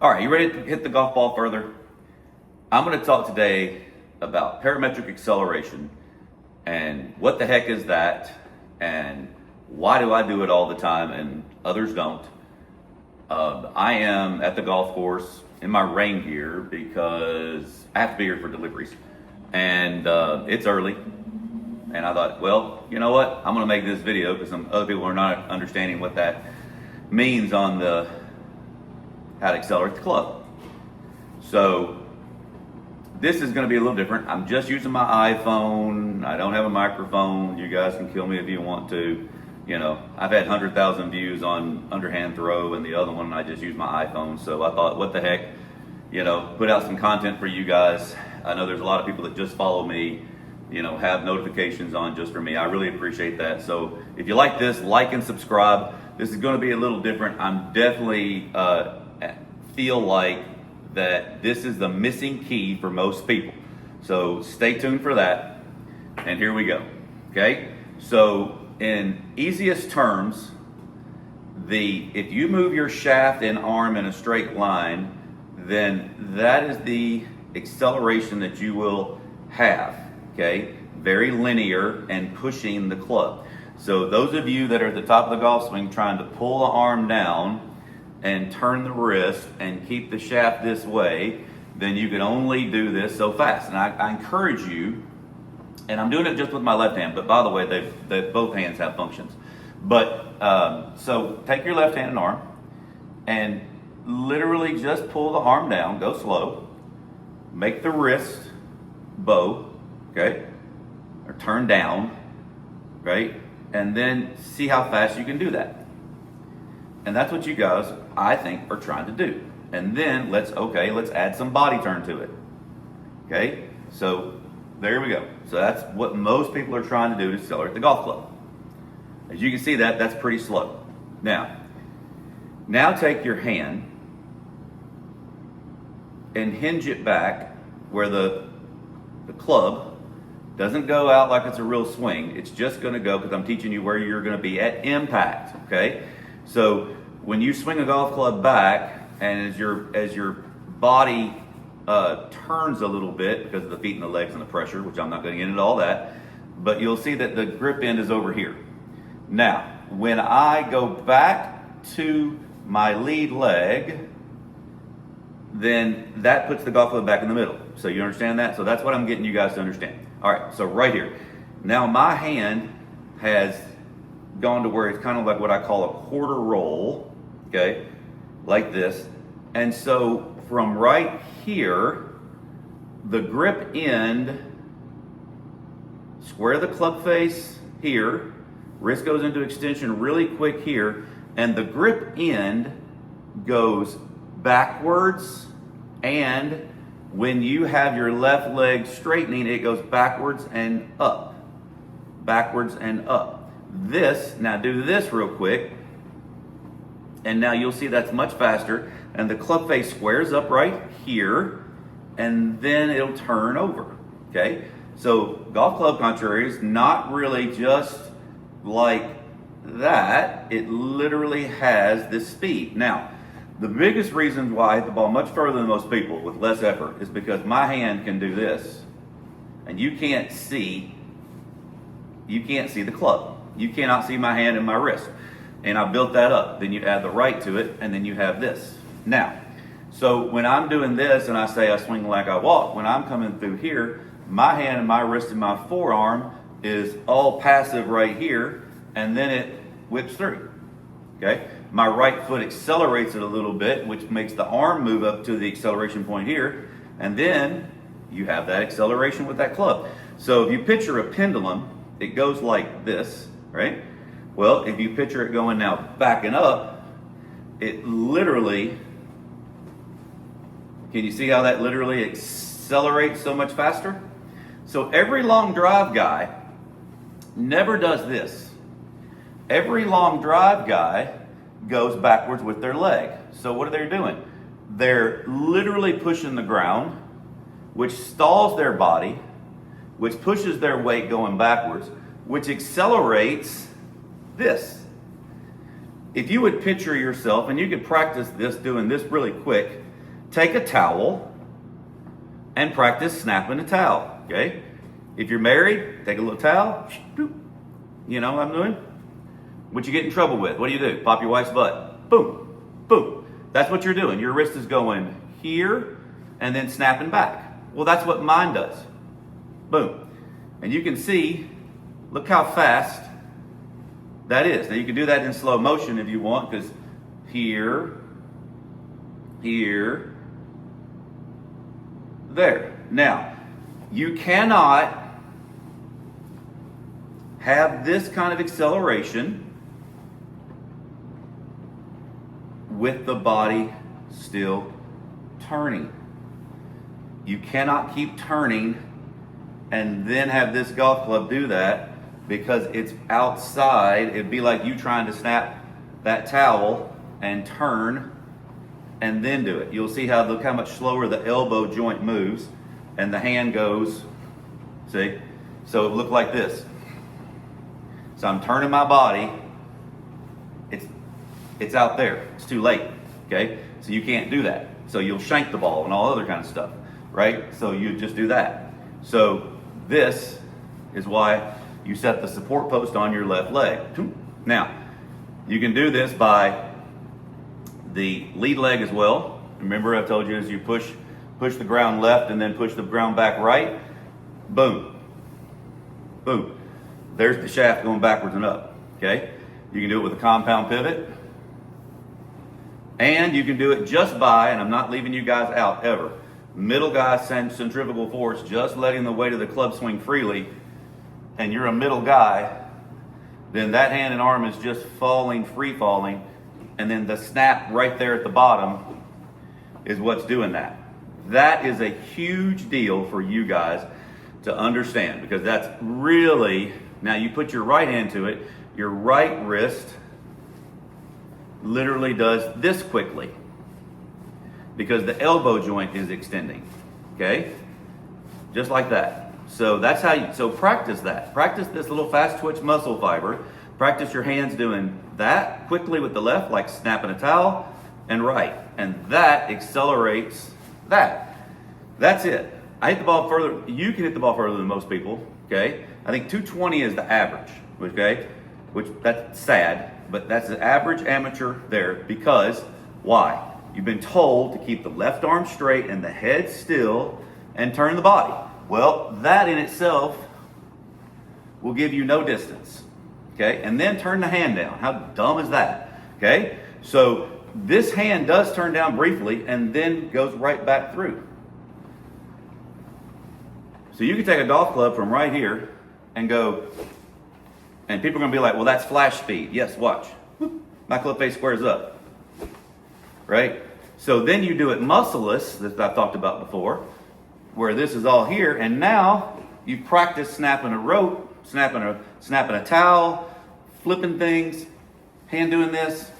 All right, you ready to hit the golf ball further? I'm going to talk today about parametric acceleration and what the heck is that and why do I do it all the time and others don't. I am at the golf course in my rain gear because I have to be here for deliveries and it's early. And I thought, well, you know what? I'm going to make this video because some other people are not understanding what that means on the how to accelerate the club. So this is going to be a little different. I'm just using my iPhone. I don't have a microphone. You guys can kill me if you want to. You know, I've had 100,000 views on underhand throw, and the other one I just used my iPhone. So I thought, what the heck, you know, put out some content for you guys. I know there's a lot of people that just follow me, you know, have notifications on just for me. I really appreciate that. So if you like this, like and subscribe. This is going to be a little different. I'm definitely feel like that this is the missing key for most people. So stay tuned for that. And here we go. Okay. So in easiest terms, if you move your shaft and arm in a straight line, then that is the acceleration that you will have. Okay. Very linear and pushing the club. So those of you that are at the top of the golf swing trying to pull the arm down and turn the wrist and keep the shaft this way, then you can only do this so fast. And I encourage you, and I'm doing it just with my left hand, but by the way, both hands have functions. But so take your left hand and arm and literally just pull the arm down, go slow, make the wrist bow, okay, or turn down, right? And then see how fast you can do that. And that's what you guys, I think, are trying to do. And then let's add some body turn to it. Okay, so there we go. So that's what most people are trying to do to accelerate the golf club. As you can see, that's pretty slow. Now take your hand and hinge it back where the club doesn't go out like it's a real swing. It's just going to go, because I'm teaching you where you're going to be at impact. Okay, so when you swing a golf club back, and as your body turns a little bit because of the feet and the legs and the pressure, which I'm not going to get into all that, but you'll see that the grip end is over here. Now, when I go back to my lead leg, then that puts the golf club back in the middle. So you understand that? So that's what I'm getting you guys to understand. All right, so right here. Now my hand has gone to where it's kind of like what I call a quarter roll, okay, like this. And so from right here, the grip end, square the club face here, wrist goes into extension really quick here, and the grip end goes backwards, and when you have your left leg straightening, it goes backwards and up. Backwards and up. Now do this real quick, and now you'll see that's much faster, and the club face squares up right here, and then it'll turn over. Okay? So golf club contrary is not really just like that. It literally has this speed. Now, the biggest reason why I hit the ball much further than most people with less effort is because my hand can do this, and you can't see the club. You cannot see my hand and my wrist. And I built that up. Then you add the right to it, and then you have this. Now, so when I'm doing this and I say I swing like I walk, when I'm coming through here, my hand and my wrist and my forearm is all passive right here, and then it whips through. Okay? My right foot accelerates it a little bit, which makes the arm move up to the acceleration point here, and then you have that acceleration with that club. So if you picture a pendulum, it goes like this, right? Well, if you picture it going now backing up, it literally, can you see how that literally accelerates so much faster? So every long drive guy never does this. Every long drive guy goes backwards with their leg. So what are they doing? They're literally pushing the ground, which stalls their body, which pushes their weight going backwards, which accelerates this. If you would picture yourself, and you could practice this, doing this really quick, take a towel and practice snapping a towel, okay? If you're married, take a little towel, you know what I'm doing? What you get in trouble with, what do? Pop your wife's butt, boom, boom. That's what you're doing. Your wrist is going here and then snapping back. Well, that's what mine does, boom. And you can see, look how fast that is. Now you can do that in slow motion if you want, because here, here, there. Now, you cannot have this kind of acceleration with the body still turning. You cannot keep turning and then have this golf club do that, because it's outside. It'd be like you trying to snap that towel and turn and then do it. You'll see look how much slower the elbow joint moves and the hand goes, see? So it looked like this. So I'm turning my body, it's out there, it's too late, okay? So you can't do that. So you'll shank the ball and all other kind of stuff, right? So you just do that. So this is why you set the support post on your left leg. Now, you can do this by the lead leg as well. Remember I told you as you push the ground left and then push the ground back right, boom, boom. There's the shaft going backwards and up, okay? You can do it with a compound pivot. And you can do it just by, and I'm not leaving you guys out ever, middle guy centrifugal force, just letting the weight of the club swing freely, and you're a middle guy, then that hand and arm is just falling, free falling, and then the snap right there at the bottom is what's doing that. That is a huge deal for you guys to understand, because that's really, now you put your right hand to it, your right wrist literally does this quickly because the elbow joint is extending, okay? Just like that. So that's how so practice that. Practice this little fast twitch muscle fiber. Practice your hands doing that quickly with the left, like snapping a towel, and right. And that accelerates that. That's it. I hit the ball further. You can hit the ball further than most people, okay? I think 220 is the average, okay? Which, that's sad, but that's the average amateur there, because why? You've been told to keep the left arm straight and the head still and turn the body. Well, that in itself will give you no distance, okay? And then turn the hand down. How dumb is that, okay? So this hand does turn down briefly and then goes right back through. So you can take a golf club from right here and go, and people are gonna be like, well, that's flash speed. Yes, watch. My club face squares up, right? So then you do it muscleless, that I've talked about before, where this is all here, and now you've practiced snapping a rope, snapping a towel, flipping things, hand doing this.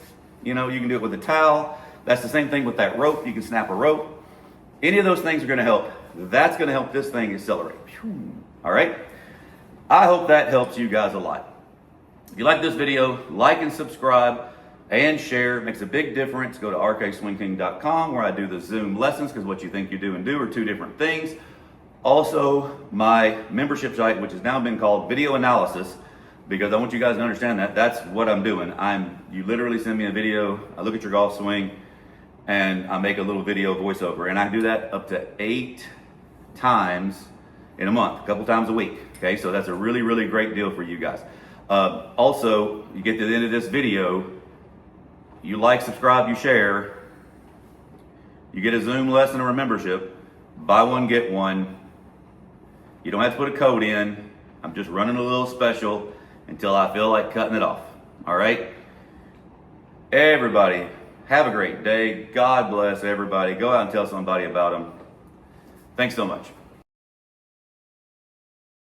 You know, you can do it with a towel. That's the same thing with that rope. You can snap a rope. Any of those things are gonna help. That's gonna help this thing accelerate. All right? I hope that helps you guys a lot. If you like this video, like and subscribe and share. It makes a big difference. Go to rkswingking.com where I do the Zoom lessons, because what you think you do and do are two different things. Also, my membership site, which has now been called Video Analysis, because I want you guys to understand that that's what I'm doing. You literally send me a video, I look at your golf swing, and I make a little video voiceover. And I do that up to 8 times in a month, a couple times a week. Okay, so that's a really, really great deal for you guys. Also, you get to the end of this video, you like, subscribe, you share, you get a Zoom lesson or a membership, buy one, get one. You don't have to put a code in. I'm just running a little special until I feel like cutting it off. All right? Everybody, have a great day. God bless everybody. Go out and tell somebody about them. Thanks so much.